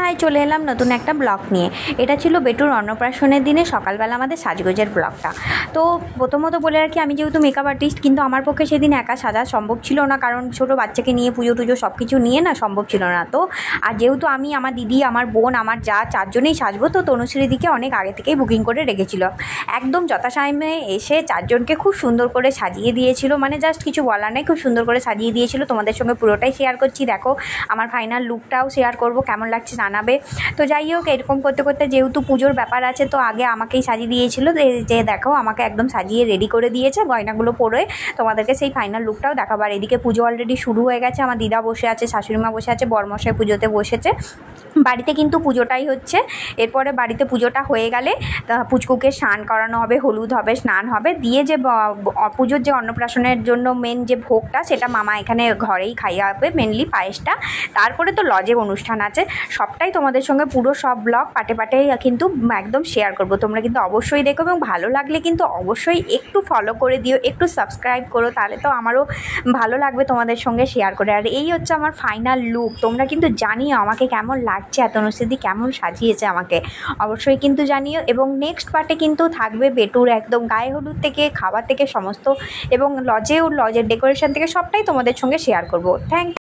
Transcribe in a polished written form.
High, চলে এলাম নতুন একটা ব্লগ নিয়ে। এটা ছিল বেটুর অন্নপ্রাশনের দিনে সকালবেলা আমাদের সাজগোজের ব্লগটা। তো প্রথমত বলে রাখি, আমি যেহেতু মেকআপ আর্টিস্ট, কিন্তু আমার পক্ষে সেদিন একা সাজা সম্ভব ছিল না, কারণ ছোটো বাচ্চাকে নিয়ে পুজো টুজো সব কিছু নিয়ে না সম্ভব ছিল না। তো আর যেহেতু আমি, আমার দিদি, আমার বোন, আমার যা চারজনেই সাজবো, তো তনুশ্রীদিকে অনেক আগে থেকেই বুকিং করে রেখেছিল। একদম যথাসময়ে এসে চারজনকে খুব সুন্দর করে সাজিয়ে দিয়েছিল, মানে জাস্ট কিছু বলার নেই, খুব সুন্দর করে সাজিয়ে দিয়েছিল। তোমাদের সঙ্গে পুরোটাই শেয়ার করছি, দেখো আমার ফাইনাল লুকটাও শেয়ার করবো, কেমন লাগছে জানাবে। তো যাই হোক, এরকম করতে করতে যেহেতু পুজোর ব্যাপার আছে, তো আগে আমাকেই সাজিয়ে দিয়েছিল, যে দেখো আমাকে একদম সাজিয়ে রেডি করে দিয়েছে গয়নাগুলো পরে। তোমাদেরকে সেই ফাইনাল লুকটাও দেখাবার। এদিকে পুজো অলরেডি শুরু হয়ে গেছে, আমার দিদা বসে আছে, শাশুড়িমা বসে আছে, বরমশাই পুজোতে বসেছে। বাড়িতে কিন্তু পুজোটাই হচ্ছে। এরপরে বাড়িতে পুজোটা হয়ে গেলে পুচকুকে স্নান করানো হবে, হলুদ হবে, স্নান হবে, দিয়ে যে পুজোর যে অন্নপ্রাশনের জন্য মেন যে ভোগটা, সেটা মামা এখানে ঘরেই খাইয়াবে, মেনলি পায়েসটা। তারপরে তো লজে অনুষ্ঠান আছে, সবটাই তোমাদের সঙ্গে পুরো সব ব্লগ পাটে পাটে কিন্তু একদম শেয়ার করব। তোমরা কিন্তু অবশ্যই দেখো, এবং ভালো লাগলে কিন্তু অবশ্যই একটু ফলো করে দিও, একটু সাবস্ক্রাইব করো, তাহলে তো আমারও ভালো লাগবে তোমাদের সঙ্গে শেয়ার করে। আর এই হচ্ছে আমার ফাইনাল লুক। তোমরা কিন্তু জানিও আমাকে কেমন লাগছে, তনুশ্রীদি কেমন সাজিয়েছে আমাকে, অবশ্যই কিন্তু জানিও। এবং নেক্সট পার্টে কিন্তু থাকবে বেটুর একদম গায়ে হলুদ থেকে খাবার থেকে সমস্ত, এবং লজের ডেকোরেশন থেকে সবটাই তোমাদের সঙ্গে শেয়ার করব। থ্যাংক